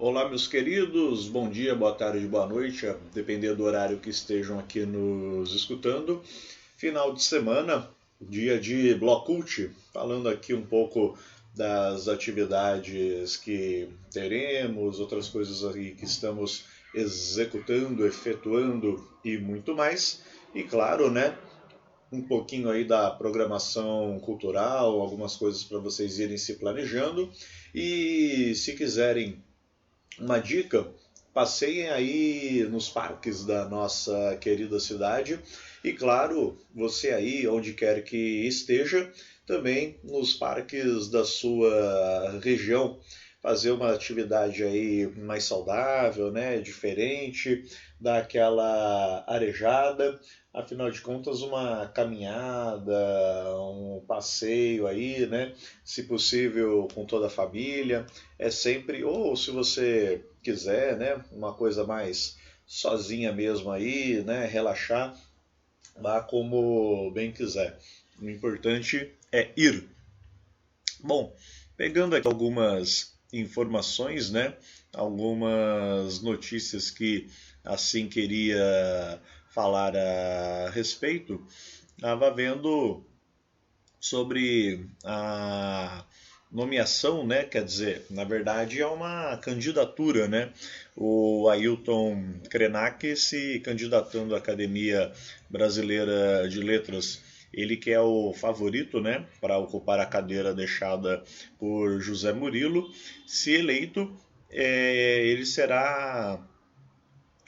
Olá, meus queridos, bom dia, boa tarde, boa noite, a depender do horário que estejam aqui nos escutando. Final de semana, dia de Blocult, falando aqui um pouco das atividades que teremos, outras coisas aí que estamos executando, efetuando e muito mais. E claro, né, um pouquinho aí da programação cultural, algumas coisas para vocês irem se planejando. E se quiserem uma dica, passeiem aí nos parques da nossa querida cidade e, claro, você aí, onde quer que esteja, também nos parques da sua região, fazer uma atividade aí mais saudável, né, diferente, dar aquela arejada. Afinal de contas, uma caminhada, um passeio aí, né? Se possível, com toda a família. É sempre, ou se você quiser, né? Uma coisa mais sozinha mesmo aí, né? Relaxar, vá como bem quiser. O importante é ir. Bom, pegando aqui algumas informações, né? Algumas notícias que assim queria falar a respeito. Estava vendo sobre a nomeação, né? Quer dizer, na verdade é uma candidatura, né? O Ailton Krenak se candidatando à Academia Brasileira de Letras. Ele que é o favorito, né, para ocupar a cadeira deixada por José Murilo. Se eleito, ele será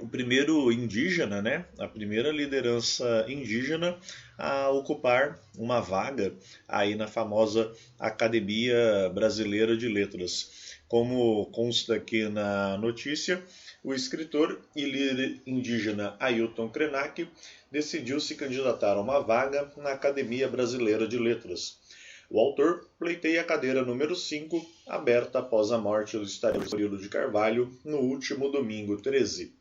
o primeiro indígena, né, a primeira liderança indígena a ocupar uma vaga aí na famosa Academia Brasileira de Letras. Como consta aqui na notícia, o escritor e líder indígena Ailton Krenak decidiu se candidatar a uma vaga na Academia Brasileira de Letras. O autor pleiteia a cadeira número 5, aberta após a morte do historiador Murilo de Carvalho no último domingo 13.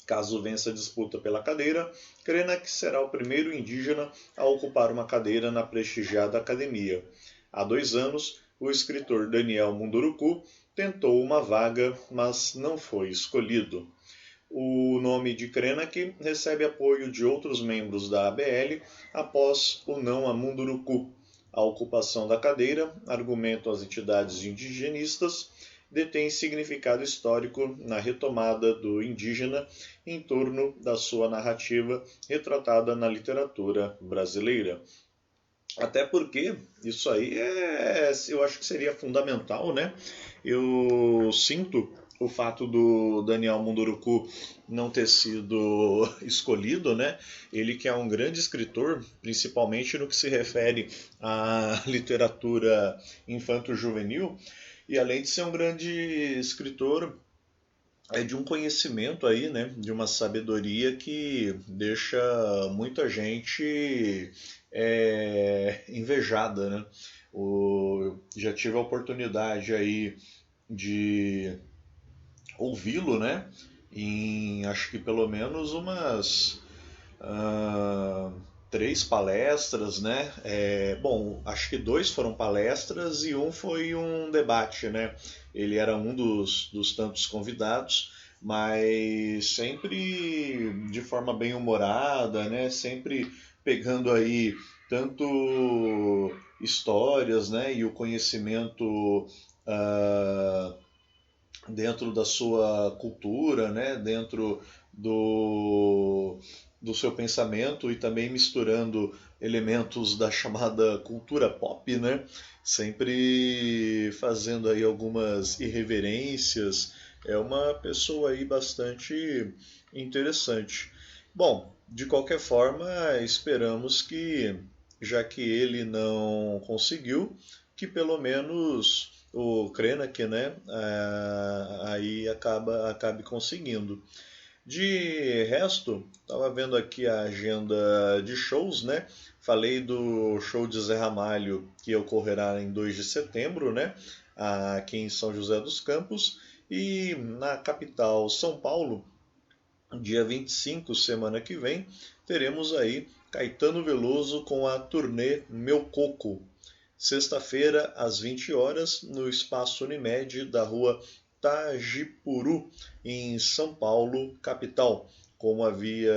Caso vença a disputa pela cadeira, Krenak será o primeiro indígena a ocupar uma cadeira na prestigiada academia. Há 2 anos, o escritor Daniel Munduruku tentou uma vaga, mas não foi escolhido. O nome de Krenak recebe apoio de outros membros da ABL após o não a Munduruku. A ocupação da cadeira, argumentam as entidades indigenistas, detém significado histórico na retomada do indígena em torno da sua narrativa retratada na literatura brasileira. Até porque isso aí eu acho que seria fundamental, né? Eu sinto o fato do Daniel Munduruku não ter sido escolhido, né? Ele que é um grande escritor, principalmente no que se refere à literatura infanto-juvenil, e além de ser um grande escritor, é de um conhecimento aí, né, de uma sabedoria que deixa muita gente invejada, né? Já tive a oportunidade aí de ouvi-lo, né? Em acho que pelo menos umas 3 palestras, né? Bom, acho que 2 foram palestras e um foi um debate, né? Ele era um dos tantos convidados, mas sempre de forma bem humorada, né? Sempre pegando aí tanto histórias, né? E o conhecimento dentro da sua cultura, né? Dentro do seu pensamento e também misturando elementos da chamada cultura pop, né? Sempre fazendo aí algumas irreverências. É uma pessoa aí bastante interessante. Bom, de qualquer forma, esperamos que, já que ele não conseguiu, que pelo menos o Krenak, né, aí acabe conseguindo. De resto, estava vendo aqui a agenda de shows, né? Falei do show de Zé Ramalho que ocorrerá em 2 de setembro, né? Aqui em São José dos Campos. E na capital, São Paulo, dia 25, semana que vem, teremos aí Caetano Veloso com a turnê Meu Coco. Sexta-feira, às 20 horas, no Espaço Unimed da rua Itagipuru, em São Paulo, capital, como havia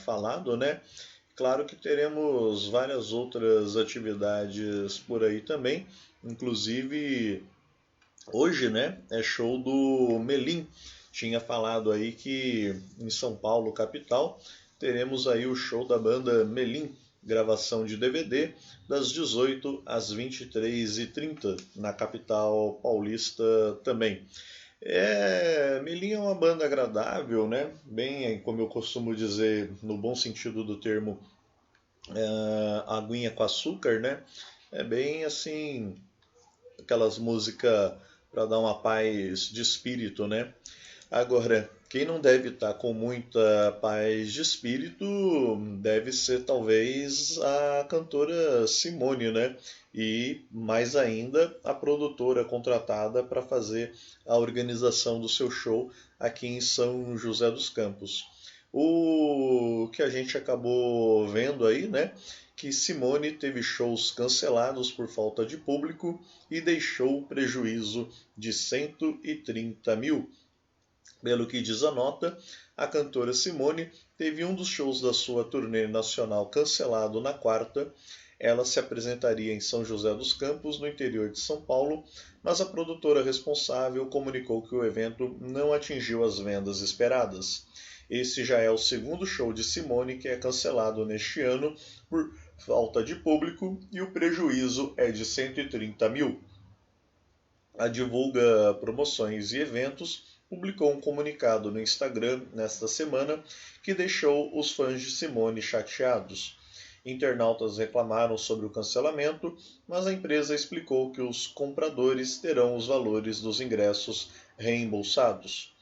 falado, né? Claro que teremos várias outras atividades por aí também, inclusive hoje, né, é show do Melim. Tinha falado aí que em São Paulo, capital, teremos aí o show da banda Melim, gravação de DVD, das 18 às 23h30, na capital paulista também. Melim é uma banda agradável, né? Bem, como eu costumo dizer, no bom sentido do termo, aguinha com açúcar, né? É bem assim, aquelas músicas para dar uma paz de espírito, né? Agora, quem não deve estar com muita paz de espírito deve ser talvez a cantora Simone, né? E mais ainda a produtora contratada para fazer a organização do seu show aqui em São José dos Campos. O que a gente acabou vendo aí, né? Que Simone teve shows cancelados por falta de público e deixou prejuízo de 130 mil. Pelo que diz a nota, a cantora Simone teve um dos shows da sua turnê nacional cancelado na quarta. Ela se apresentaria em São José dos Campos, no interior de São Paulo, mas a produtora responsável comunicou que o evento não atingiu as vendas esperadas. Esse já é o segundo show de Simone que é cancelado neste ano por falta de público e o prejuízo é de 130 mil. A Divulga Promoções e Eventos publicou um comunicado no Instagram nesta semana que deixou os fãs de Simone chateados. Internautas reclamaram sobre o cancelamento, mas a empresa explicou que os compradores terão os valores dos ingressos reembolsados.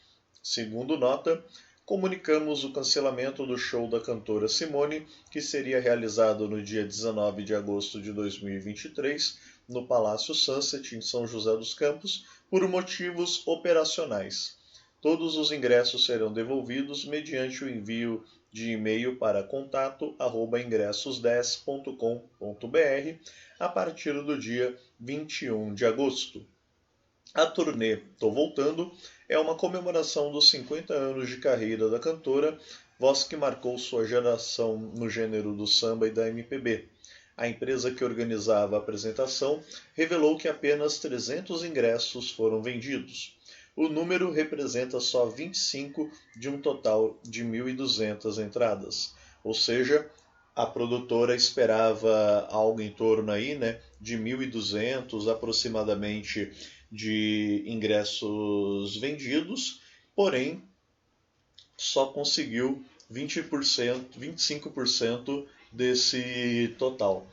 Segundo nota, comunicamos o cancelamento do show da cantora Simone, que seria realizado no dia 19 de agosto de 2023, no Palácio Sunset, em São José dos Campos, por motivos operacionais. Todos os ingressos serão devolvidos mediante o envio de e-mail para contato@ingressos10.com.br a partir do dia 21 de agosto. A turnê Tô Voltando é uma comemoração dos 50 anos de carreira da cantora, voz que marcou sua geração no gênero do samba e da MPB. A empresa que organizava a apresentação revelou que apenas 300 ingressos foram vendidos. O número representa só 25 de um total de 1.200 entradas. Ou seja, a produtora esperava algo em torno aí, né, de 1.200 aproximadamente de ingressos vendidos, porém só conseguiu 20%, 25% desse total.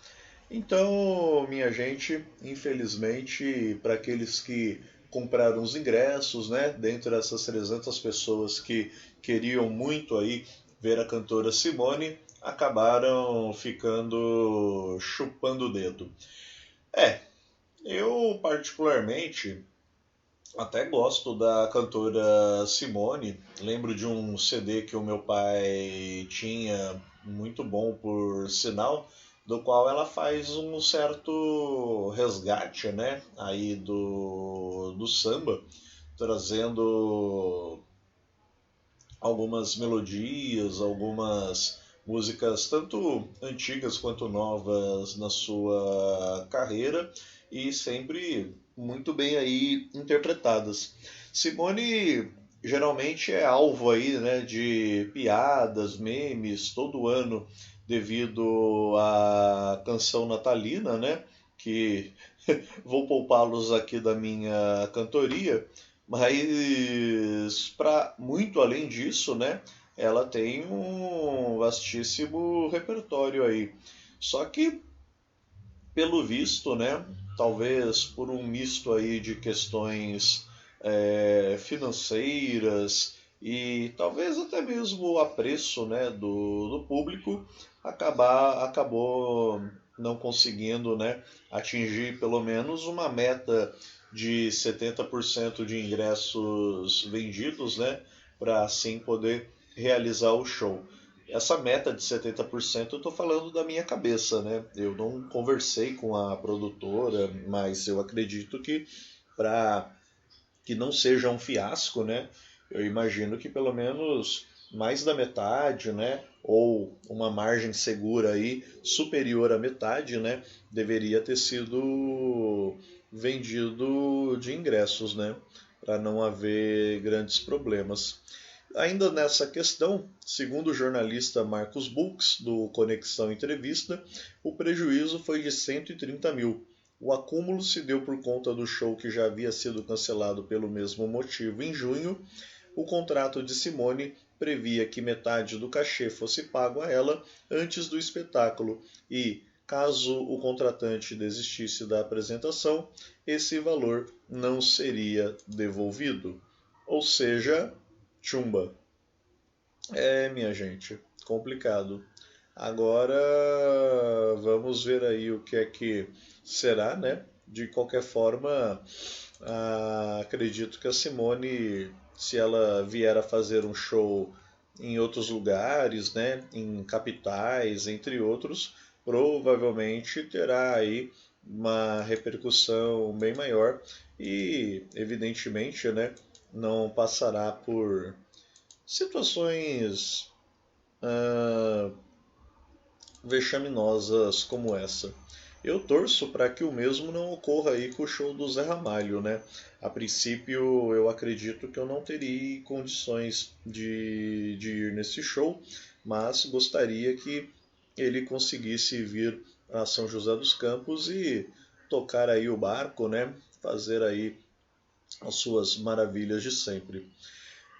Então, minha gente, infelizmente, para aqueles que compraram os ingressos, né, dentre essas 300 pessoas que queriam muito aí ver a cantora Simone, acabaram ficando chupando o dedo. Eu particularmente até gosto da cantora Simone. Lembro de um CD que o meu pai tinha, muito bom por sinal, do qual ela faz um certo resgate, né, aí do samba, trazendo algumas melodias, algumas músicas tanto antigas quanto novas na sua carreira e sempre muito bem aí interpretadas. Simone geralmente é alvo aí, né, de piadas, memes todo ano devido à canção natalina, né, que vou poupá-los aqui da minha cantoria, mas para muito além disso, né, ela tem um vastíssimo repertório aí. Só que, pelo visto, né, talvez por um misto aí de questões financeiras e talvez até mesmo o apreço, né, do público, acabou não conseguindo, né, atingir pelo menos uma meta de 70% de ingressos vendidos, né, para assim poder realizar o show. Essa meta de 70% eu estou falando da minha cabeça, né? Eu não conversei com a produtora, mas eu acredito que para que não seja um fiasco, né? Eu imagino que pelo menos mais da metade, né? Ou uma margem segura aí superior à metade, né? Deveria ter sido vendido de ingressos, né? Para não haver grandes problemas. Ainda nessa questão, segundo o jornalista Marcos Bux, do Conexão Entrevista, o prejuízo foi de 130 mil. O acúmulo se deu por conta do show que já havia sido cancelado pelo mesmo motivo em junho. O contrato de Simone previa que metade do cachê fosse pago a ela antes do espetáculo e, caso o contratante desistisse da apresentação, esse valor não seria devolvido. Ou seja, chumba. Minha gente, complicado. Agora vamos ver aí o que é que será, né? De qualquer forma, acredito que a Simone, se ela vier a fazer um show em outros lugares, né, em capitais, entre outros, provavelmente terá aí uma repercussão bem maior e, evidentemente, né, não passará por situações vexaminosas como essa. Eu torço para que o mesmo não ocorra aí com o show do Zé Ramalho, né? A princípio, eu acredito que eu não teria condições de ir nesse show, mas gostaria que ele conseguisse vir a São José dos Campos e tocar aí o barco, né? Fazer aí as suas maravilhas de sempre.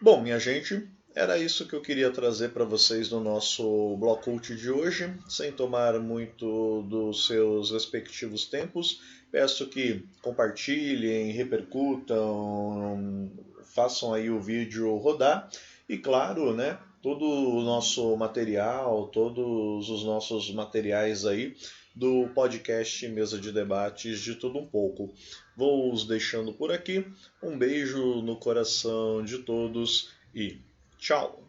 Bom, minha gente, era isso que eu queria trazer para vocês no nosso Blocult de hoje, sem tomar muito dos seus respectivos tempos. Peço que compartilhem, repercutam, façam aí o vídeo rodar e, claro, né, todo o nosso material, todos os nossos materiais aí do podcast Mesa de Debates de Tudo Um Pouco. Vou os deixando por aqui. Um beijo no coração de todos e tchau!